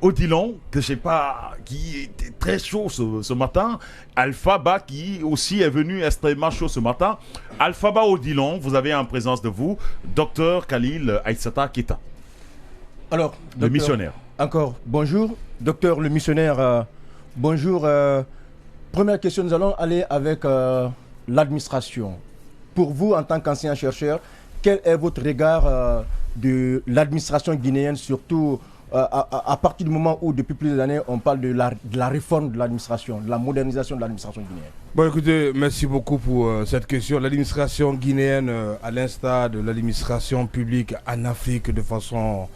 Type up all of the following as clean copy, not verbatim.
Odilon, qui était très chaud ce matin. Alphaba, qui aussi est venu extrêmement chaud ce matin. Alphaba Odilon, vous avez en présence de vous Dr Khalil Aïssata Keita. Alors, le missionnaire. Encore, bonjour. Docteur le missionnaire, bonjour. Première question, nous allons aller avec l'administration. Pour vous, en tant qu'ancien chercheur, quel est votre regard de l'administration guinéenne, surtout à partir du moment où, depuis plusieurs années, on parle de la réforme de l'administration, de la modernisation de l'administration guinéenne? Bon, écoutez, merci beaucoup pour cette question. L'administration guinéenne, à l'instar de l'administration publique en Afrique de façon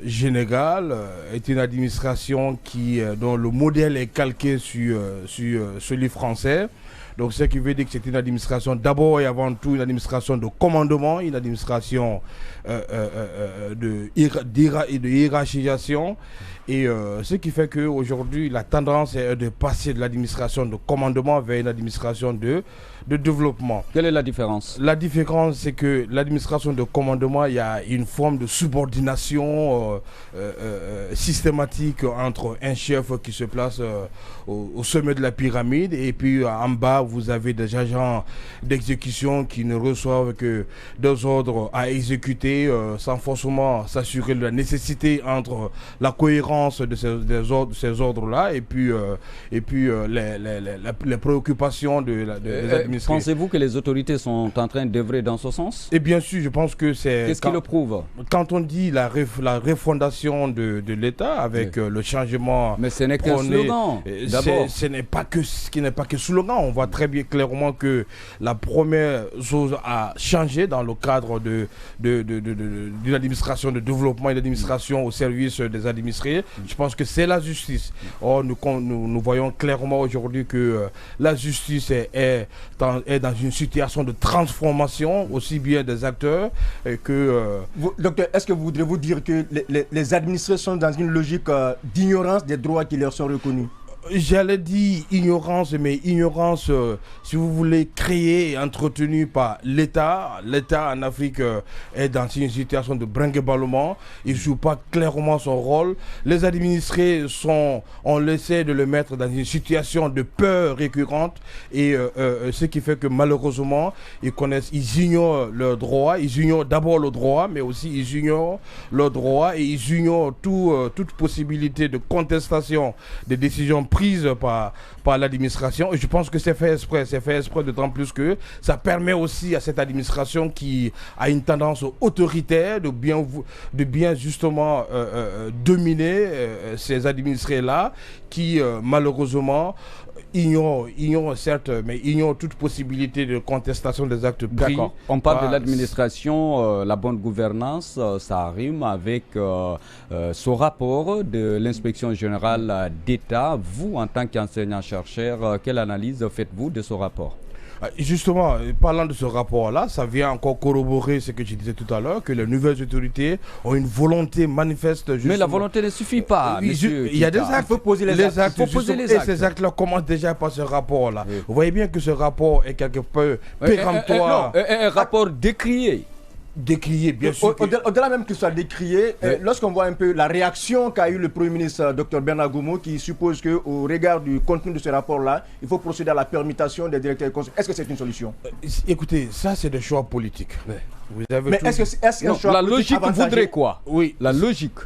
générale, est une administration dont le modèle est calqué sur celui français. Donc, ce qui veut dire que c'est une administration d'abord et avant tout une administration de commandement, une administration de hiérarchisation. Et ce qui fait qu'aujourd'hui, la tendance est de passer de l'administration de commandement vers une administration de développement. Quelle est la différence? La différence, c'est que l'administration de commandement, il y a une forme de subordination systématique entre un chef qui se place au sommet de la pyramide et puis en bas, vous avez des agents d'exécution qui ne reçoivent que des ordres à exécuter sans forcément s'assurer de la nécessité entre la cohérence de ces ordres-là et puis les préoccupations des administrés. Pensez-vous que les autorités sont en train d'œuvrer dans ce sens? Et bien sûr, je pense que c'est... Qu'est-ce qui le prouve? Quand on dit la refondation de l'État avec le changement... Mais ce n'est qu'un slogan, d'abord. Ce n'est pas que slogan. On voit très bien clairement que la première chose à changer dans le cadre d'une administration de développement et d'administration au service des administrés, je pense que c'est la justice. Or, nous voyons clairement aujourd'hui que la justice est dans une situation de transformation, aussi bien des acteurs que... Docteur, est-ce que vous voudrez vous dire que les administrés sont dans une logique d'ignorance des droits qui leur sont reconnus? J'allais dire ignorance, mais ignorance, si vous voulez, créée et entretenue par l'État. L'État en Afrique est dans une situation de brinque-ballement. Il ne joue pas clairement son rôle. Les administrés on essaie de le mettre dans une situation de peur récurrente. Et ce qui fait que malheureusement, ils ignorent leurs droits. Ils ignorent d'abord le droit, mais aussi ils ignorent leurs droits et ils ignorent toute possibilité de contestation des décisions prises par l'administration. Et je pense que c'est fait exprès d'autant plus que ça permet aussi à cette administration qui a une tendance autoritaire de bien justement dominer ces administrés-là qui malheureusement ignorent certes, mais ignorent toute possibilité de contestation des actes pris. D'accord. On parle de l'administration, la bonne gouvernance, ça rime avec ce rapport de l'inspection générale d'État. Vous, en tant qu'enseignant-chercheur, quelle analyse faites-vous de ce rapport? Justement, parlant de ce rapport-là, ça vient encore corroborer ce que je disais tout à l'heure, que les nouvelles autorités ont une volonté manifeste. Justement. Mais la volonté ne suffit pas, monsieur. Il y a des actes. Il faut poser les actes. Il faut poser les actes. Et ces actes-là commencent déjà par ce rapport-là. Oui. Vous voyez bien que ce rapport est quelque peu péremptoire. Un rapport décrié. Décrié, bien sûr. Au-delà même qu'il soit décrié, lorsqu'on voit un peu la réaction qu'a eu le Premier ministre Dr Bernard Goumou, qui suppose qu'au regard du contenu de ce rapport-là, il faut procéder à la permutation des directeurs de conseil. Est-ce que c'est une solution? Écoutez, ça c'est des choix politiques. Vous avez mais est-ce qu'un choix la logique voudrait quoi? Oui, la logique.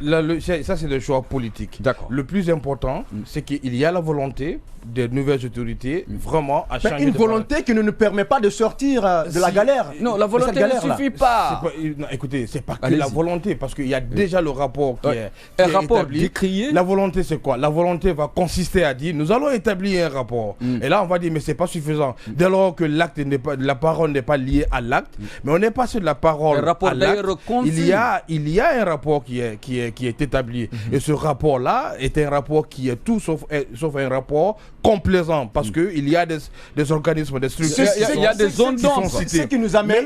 Ça c'est des choix politiques. D'accord. Le plus important, c'est qu'il y a la volonté des nouvelles autorités vraiment à changer. Une volonté qui ne nous permet pas de sortir de la galère. Non, la volonté ne suffit pas. Écoutez, c'est pas que la volonté, parce qu'il y a déjà le rapport qui est un rapport établi. Décrié. La volonté, c'est quoi? La volonté va consister à dire, nous allons établir un rapport. Et là, on va dire, mais c'est pas suffisant. Dès lors que la parole n'est pas liée à l'acte, mais on n'est pas sur la parole à l'acte. Il y a un rapport qui est établi. Et ce rapport-là est un rapport qui est tout sauf un rapport complaisant, parce qu'il y a des organismes, des structures. Il y a des zones d'ombre. Ce qui nous amène,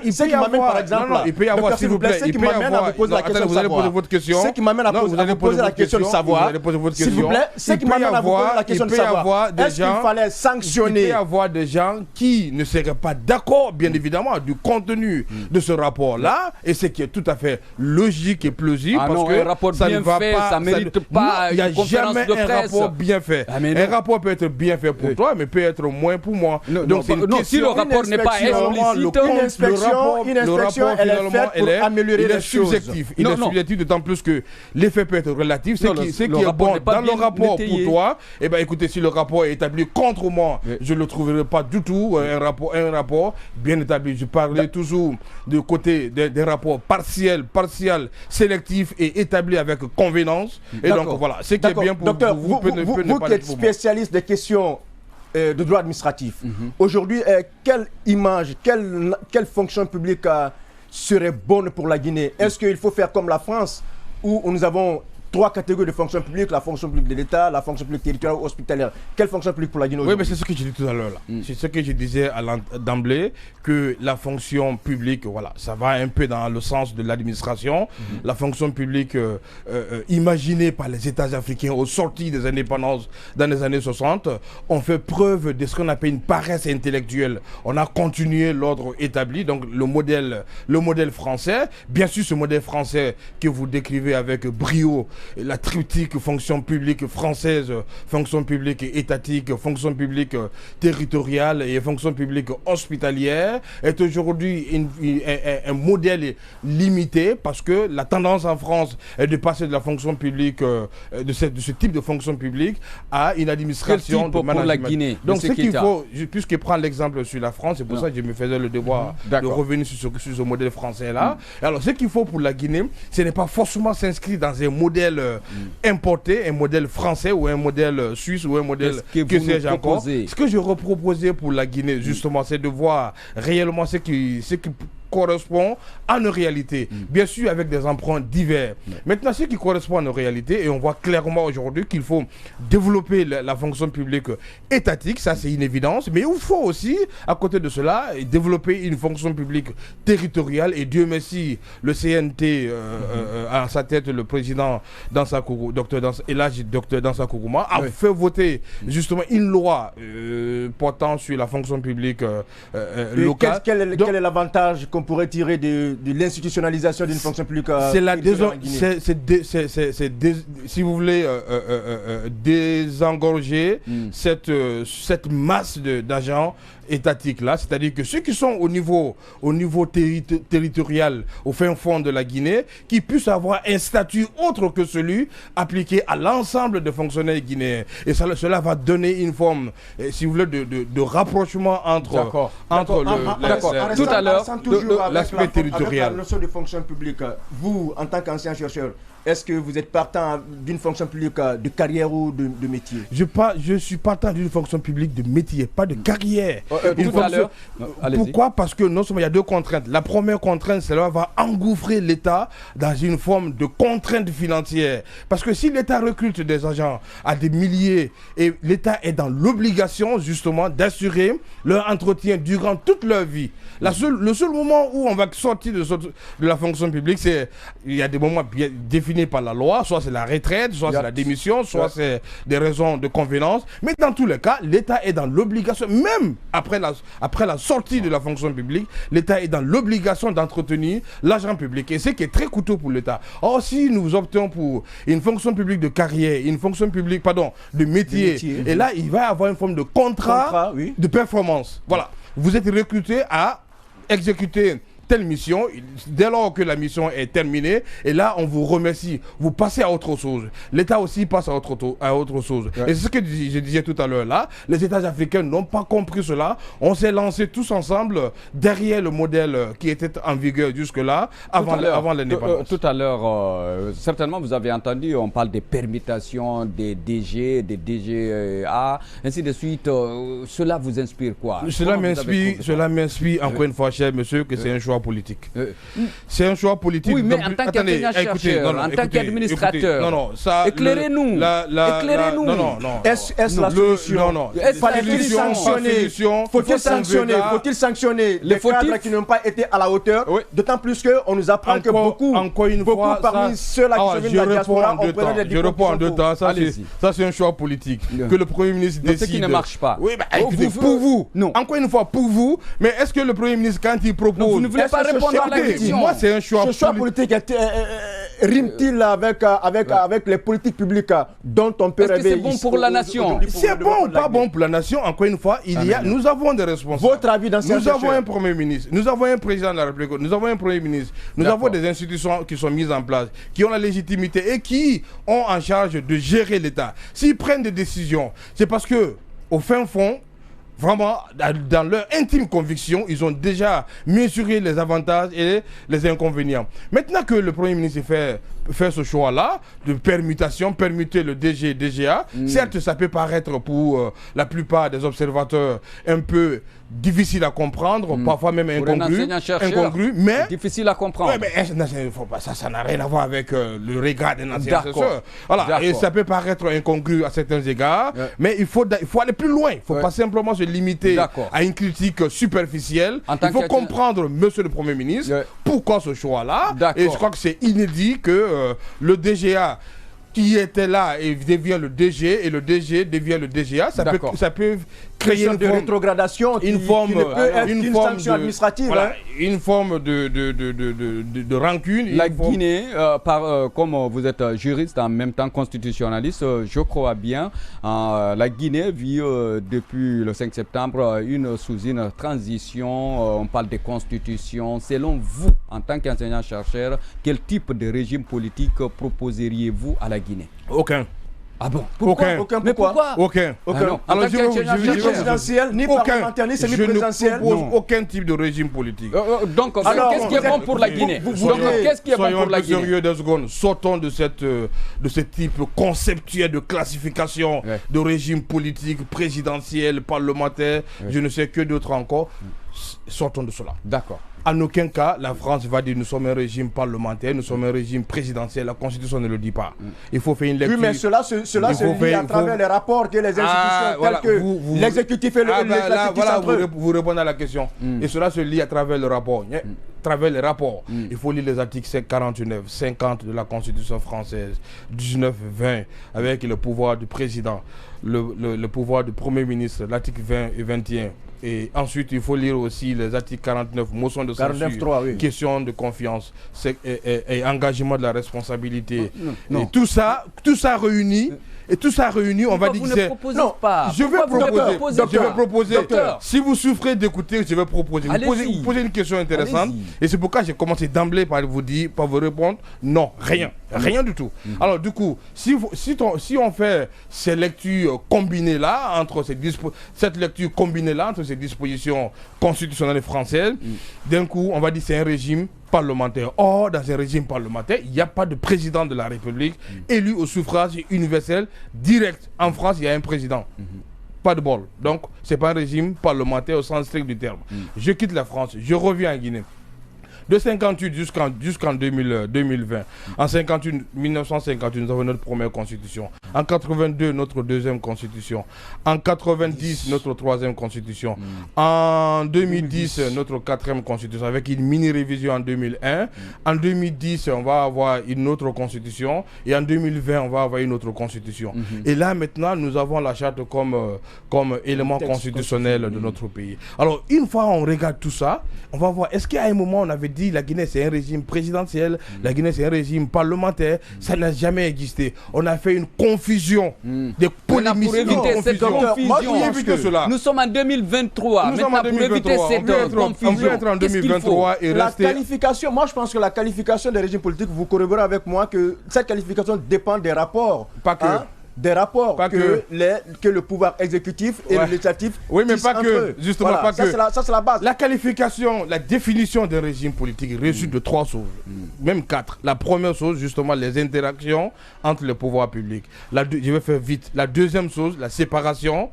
par exemple, il peut y avoir, s'il vous plaît, qui m'amène à vous poser la question de savoir. Vous allez poser votre question. Ce qui m'amène à vous poser la question de savoir. S'il vous plaît, ce qui m'amène à vous poser la question de savoir. Est-ce qu'il fallait sanctionner? Il peut y avoir des gens qui ne seraient pas d'accord, bien évidemment, du contenu de ce rapport. rapport-là, et ce qui est tout à fait logique et plausible, parce que un rapport ça bien ne va fait, pas... ça mérite pas il n'y a une conférence jamais de un presse. rapport bien fait. Un rapport peut être bien fait pour toi, mais peut être moins pour moi. Donc c'est une question... Si le rapport n'est pas explicite, une inspection, elle est faite pour améliorer les choses. Il est subjectif, d'autant plus que l'effet peut être relatif. Ce qui est bon dans le rapport pour toi, eh ben écoutez, si le rapport est établi contre moi, je ne le trouverai pas du tout un rapport bien établi. Je parlais toujours du côté des rapports partiels, sélectifs et établis avec convenance. Et donc voilà, ce qui est bien pour docteur, vous peut ne pas vous qui êtes spécialiste des questions de droit administratif, aujourd'hui, quelle image, quelle fonction publique serait bonne pour la Guinée? Est-ce qu'il faut faire comme la France, où nous avons 3 catégories de fonction publique, la fonction publique de l'État, la fonction publique territoriale ou hospitalière? Quelle fonction publique pour la Guinée? Oui, mais c'est ce que j'ai dit tout à l'heure là. C'est ce que je disais d'emblée, que la fonction publique, voilà, ça va un peu dans le sens de l'administration. La fonction publique imaginée par les États africains au sorti des indépendances dans les années 60, ont fait preuve de ce qu'on appelle une paresse intellectuelle. On a continué l'ordre établi, donc le modèle français. Bien sûr, ce modèle français que vous décrivez avec brio, la triptyque fonction publique française, fonction publique étatique, fonction publique territoriale et fonction publique hospitalière, est aujourd'hui un modèle limité, parce que la tendance en France est de passer de la fonction publique, de ce type de fonction publique, à une administration de management. Pour la Guinée. Donc ce qu'il faut, puisque prendre l'exemple sur la France, c'est pour ça que je me faisais le devoir de revenir sur ce modèle français là. Alors ce qu'il faut pour la Guinée, ce n'est pas forcément s'inscrire dans un modèle importé, un modèle français ou un modèle suisse ou un modèle que sais-je encore. Ce que je reproposais pour la Guinée, justement, c'est de voir réellement ce qui correspond à nos réalités, bien sûr avec des emprunts divers. Maintenant, ce qui correspond à nos réalités, et on voit clairement aujourd'hui qu'il faut développer la fonction publique étatique, ça c'est une évidence, mais il faut aussi, à côté de cela, développer une fonction publique territoriale, et Dieu merci, le CNT à sa tête, le président Dansa Kourouma, docteur Dansa Kourouma, a fait voter justement une loi portant sur la fonction publique locale. Quel est l'avantage qu'on pourrait tirer de l'institutionnalisation d'une fonction publique? Si vous voulez désengorger cette masse d'agents étatiques là, c'est-à-dire que ceux qui sont au niveau territorial, au fin fond de la Guinée, qui puissent avoir un statut autre que celui appliqué à l'ensemble des fonctionnaires guinéens. Et cela va donner une forme, si vous voulez, de rapprochement entre tout à l'heure, l'aspect territorial. Avec la notion de fonction publique, vous, en tant qu'ancien chercheur, est-ce que vous êtes partant d'une fonction publique de carrière ou de métier? Je suis partant d'une fonction publique de métier, pas de carrière. Pourquoi? Parce que non seulement il y a 2 contraintes. La première contrainte, c'est qu'elle va engouffrer l'État dans une forme de contrainte financière. Parce que si l'État recrute des agents à des milliers, et l'État est dans l'obligation justement d'assurer leur entretien durant toute leur vie. Le seul moment où on va sortir de la fonction publique, c'est il y a des moments bien définis par la loi, soit c'est la retraite, soit c'est la démission, soit c'est des raisons de convenance. Mais dans tous les cas, l'État est dans l'obligation, même après la sortie de la fonction publique, l'État est dans l'obligation d'entretenir l'agent public. Et c'est qui est très coûteux pour l'État. Or, si nous optons pour une fonction publique de carrière, une fonction publique, de métier, et là, il va y avoir une forme de contrat de performance. Voilà. Vous êtes recruté à exécuter telle mission, dès lors que la mission est terminée, et là on vous remercie, vous passez à autre chose. L'État aussi passe à autre chose. Et c'est ce que je disais tout à l'heure là, les États africains n'ont pas compris cela. On s'est lancé tous ensemble derrière le modèle qui était en vigueur jusque-là, avant l'indépendance. Tout à l'heure, certainement vous avez entendu, on parle des permutations, des DG, des DGA, ainsi de suite. Cela vous inspire quoi? Cela m'inspire, encore une fois, cher monsieur, que c'est un choix politique. C'est un choix politique. Oui, mais en tant qu'enseignant-chercheur, en tant qu'administrateur, éclairez-nous. Éclairez-nous. Non. Est-ce la solution? Non. Faut-il sanctionner les cadres qui n'ont pas été à la hauteur? D'autant plus qu'on nous apprend que beaucoup parmi ceux-là qui sont venus de la diaspora ont présenté des Je réponds en 2 temps. Ça, c'est un choix politique. Que le Premier ministre décide. Ce qui ne marche pas. Oui, écoutez, pour vous. Non. Encore une fois, pour vous. Mais est-ce que le Premier ministre, quand il propose... Vous ne voulez Est-ce pas que ce répondre choix à la politique, question. Moi, c'est un choix ce choix politique rime-t-il avec les politiques publiques dont on peut Est-ce que rêver c'est bon ici, pour la nation? C'est bon ou pas bon pour la nation? Encore une fois, nous avons des responsables. Votre avis dans Nous avons un Premier ministre, nous avons un président de la République, nous avons un Premier ministre, nous avons des institutions qui sont mises en place, qui ont la légitimité et qui ont en charge de gérer l'État. S'ils prennent des décisions, c'est parce que, au fin fond, vraiment, dans leur intime conviction, ils ont déjà mesuré les avantages et les inconvénients. Maintenant que le Premier ministre fait ce choix-là, de permuter le DG et DGA, certes, ça peut paraître pour la plupart des observateurs un peu difficile à comprendre, parfois même incongru, mais difficile à comprendre. Ouais, mais ça n'a rien à voir avec le regard d'un ancien chercheur. Voilà, et ça peut paraître incongru à certains égards, mais il faut aller plus loin. Il ne faut pas simplement se limiter à une critique superficielle. Il faut comprendre, monsieur le Premier ministre, pourquoi ce choix-là. Et je crois que c'est inédit que le DGA qui était là et devient le DG et le DG devient le DGA, ça peut créer une forme de rétrogradation, une forme sanction administrative, voilà, une forme de rancune. La Guinée, comme vous êtes juriste en même temps constitutionnaliste, je crois bien, la Guinée vit depuis le 5 septembre sous une transition, on parle de constitution. Selon vous, en tant qu'enseignant-chercheur, quel type de régime politique proposeriez-vous à la Guinée? Aucun. Ah bon? Aucun. Pourquoi? Aucun. Alors, ni présidentiel, ni parlementaire, ni semi-présidentiel. Je ne propose aucun type de régime politique. Donc, qu'est-ce qui est bon pour la Guinée? Qu'est-ce qui est bon pour la Guinée? Sérieux 2 secondes. Sortons de ce type conceptuel de classification de régime politique, présidentiel, parlementaire, je ne sais que d'autres encore. Sortons de cela. D'accord. En aucun cas, la France va dire nous sommes un régime parlementaire, nous sommes un régime présidentiel. La Constitution ne le dit pas. Il faut faire une lecture. Oui, mais cela se lit à travers les rapports que les institutions telles que l'exécutif et le législatif entre eux. Vous répondez à la question. Et cela se lit à travers le rapport. À travers les rapports. Il faut lire les articles 49, 50 de la Constitution française, 19, 20, avec le pouvoir du président, le pouvoir du Premier ministre, l'article 20 et 21. Et ensuite, il faut lire aussi les articles 49, motion de censure, question de confiance et engagement de la responsabilité. Et tout ça réuni. Et tout ça réuni, on va dire que c'est... Non, je vais proposer. Si vous souffrez d'écouter, je vais proposer. Vous posez une question intéressante. Et c'est pourquoi j'ai commencé d'emblée par vous répondre non, rien. Rien du tout. Alors du coup, si on fait ces lectures combinées-là, cette lecture combinée-là entre ces dispositions constitutionnelles françaises, d'un coup, on va dire que c'est un régime parlementaire. Or, dans un régime parlementaire, il n'y a pas de président de la République élu au suffrage universel direct. En France, il y a un président. Pas de bol. Donc, ce n'est pas un régime parlementaire au sens strict du terme. Je quitte la France, je reviens en Guinée. De 58 jusqu'en 2020. En 1958, nous avons notre première constitution. En 82, notre deuxième constitution. En 90, notre troisième constitution. En 2010, notre quatrième constitution, avec une mini-révision en 2001. En 2010, on va avoir une autre constitution. Et en 2020, on va avoir une autre constitution. Et là, maintenant, nous avons la charte comme élément constitutionnel de notre pays. Alors, une fois on regarde tout ça, on va voir, est-ce qu'à un moment, on avait dit la Guinée c'est un régime présidentiel, la Guinée c'est un régime parlementaire, ça n'a jamais existé. On a fait une confusion des polémiques. Pour éviter cette confusion, nous sommes en 2023. Maintenant, pour éviter cette confusion, on peut être en 2023 et rester... La qualification, moi je pense que la qualification des régimes politiques, vous corroborez avec moi que cette qualification dépend des rapports. Pas que... des rapports que le pouvoir exécutif et le législatif. Oui, mais pas que, justement, voilà, pas que. Ça, c'est la base. La qualification, la définition d'un régime politique résulte de 3 choses, même 4. La première chose, justement, les interactions entre les pouvoirs publics. Je vais faire vite. La deuxième chose, la séparation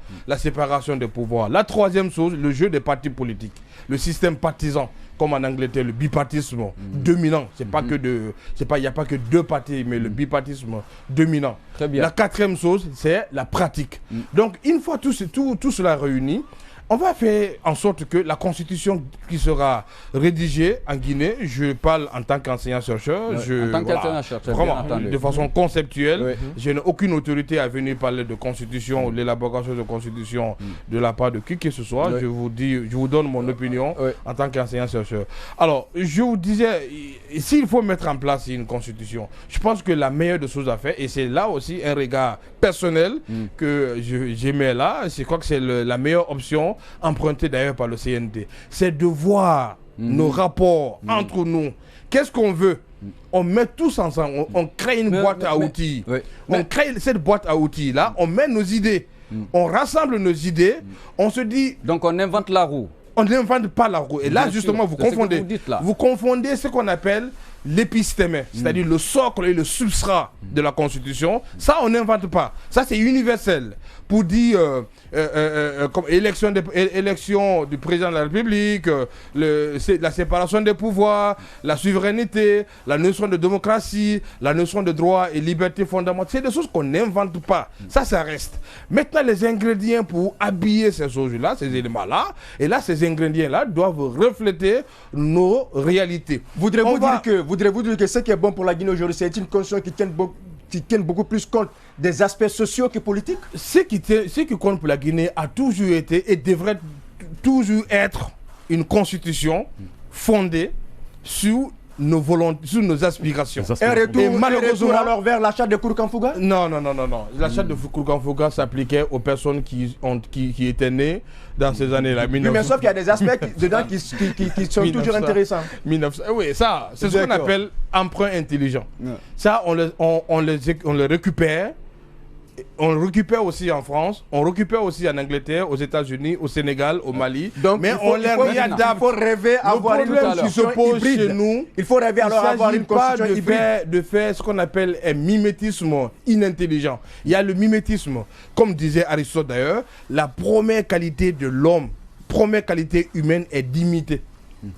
des pouvoirs. La troisième chose, le jeu des partis politiques. Le système partisan, comme en Angleterre, le bipartisme dominant. Il n'y a pas que 2 partis, mais le bipartisme dominant. Très bien. La quatrième chose, c'est la pratique. Donc, une fois tout cela réuni, On va faire en sorte que la constitution qui sera rédigée en Guinée, je parle en tant qu'enseignant-chercheur, En tant qu'enseignant-chercheur, vraiment, bien entendu. de façon conceptuelle, Oui. je n'ai aucune autorité à venir parler de constitution ou l'élaboration de constitution de la part de qui que ce soit. Oui. Je vous donne mon opinion Oui. en tant qu'enseignant-chercheur. Alors, je vous disais, s'il faut mettre en place une constitution, je pense que la meilleure des choses à faire, et c'est là aussi un regard personnel que j'aimais là, je crois que c'est la meilleure option, empruntée d'ailleurs par le CNT, c'est de voir nos rapports entre nous. Qu'est-ce qu'on veut? On met tous ensemble, on crée une boîte à outils. Oui. On crée cette boîte à outils là, on met nos idées, on rassemble nos idées, on se dit, Donc on invente la roue. on n'invente pas la roue. Et là, Bien justement, sûr, vous c'est ce que confondez. vous dites là. Vous confondez ce qu'on appelle l'épistémé, c'est-à-dire le socle et le substrat de la Constitution. Ça, on n'invente pas. Ça, c'est universel. Pour dire, comme élection du président de la République, la séparation des pouvoirs, la souveraineté, la notion de démocratie, la notion de droit et liberté fondamentale, c'est des choses qu'on n'invente pas. Ça reste. Maintenant, les ingrédients pour habiller ces choses-là, ces éléments-là, et là, ces ingrédients-là doivent refléter nos réalités. Voudrez-vous dire que ce qui est bon pour la Guinée aujourd'hui, c'est une constitution qui tienne beaucoup plus compte des aspects sociaux que politiques? Ce qui compte pour la Guinée a toujours été et devrait toujours être une constitution fondée sur nos volontés, sur nos aspirations. Un retour Et alors vers l'achat de Kourkanfouga? Non. L'achat de Kourkanfouga s'appliquait aux personnes qui étaient nées dans ces années-là. Oui, mais sauf qu'il y a des aspects dedans qui sont toujours intéressants. 1900, oui, ça, c'est ce qu'on appelle emprunt intelligent. Ça, on le récupère. On le récupère aussi en France, on le récupère aussi en Angleterre, aux États-Unis, au Sénégal, au Mali. Donc, mais on les réadapte. Il faut rêver à avoir une constitution hybride. Chez nous, il faut rêver alors à avoir une constitution hybride. De faire ce qu'on appelle un mimétisme inintelligent. Il y a le mimétisme, comme disait Aristote d'ailleurs, la première qualité de l'homme, première qualité humaine est d'imiter.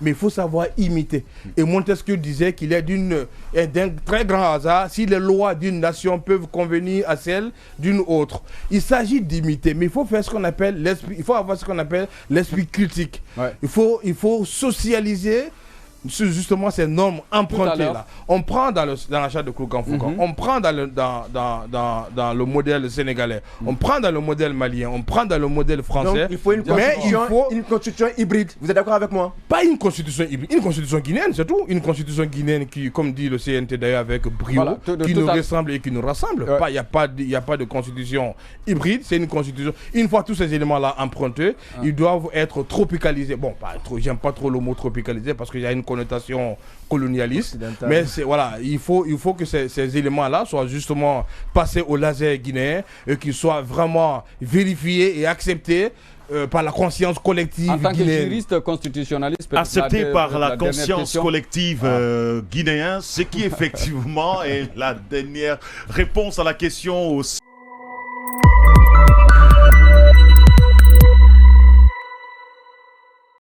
Mais il faut savoir imiter. Et Montesquieu disait qu'il est d'un très grand hasard si les lois d'une nation peuvent convenir à celles d'une autre. Il s'agit d'imiter, mais il faut faire ce qu'on appelle l'esprit. Il faut avoir ce qu'on appelle l'esprit critique. Ouais. Il faut socialiser justement ces normes empruntées là. On prend dans l'achat de Kourkanfouga, on prend dans le modèle sénégalais, on prend dans le modèle malien, on prend dans le modèle français. Donc il faut une constitution hybride. Vous êtes d'accord avec moi? Pas une constitution hybride, une constitution guinéenne, c'est tout. Une constitution guinéenne qui, comme dit le CNT d'ailleurs avec brio, qui nous ressemble et qui nous rassemble. Il n'y a pas de constitution hybride, c'est une constitution. Une fois tous ces éléments-là empruntés, ils doivent être tropicalisés. Bon, pas trop, j'aime pas trop le mot tropicalisé parce qu'il y a une connotation colonialiste, mais il faut que ces éléments-là soient justement passés au laser guinéen et qu'ils soient vraiment vérifiés et acceptés par la conscience collective guinéenne. En tant que guinéenne. juriste constitutionnaliste, accepté par la conscience collective guinéenne, ce qui effectivement est la dernière réponse à la question aussi.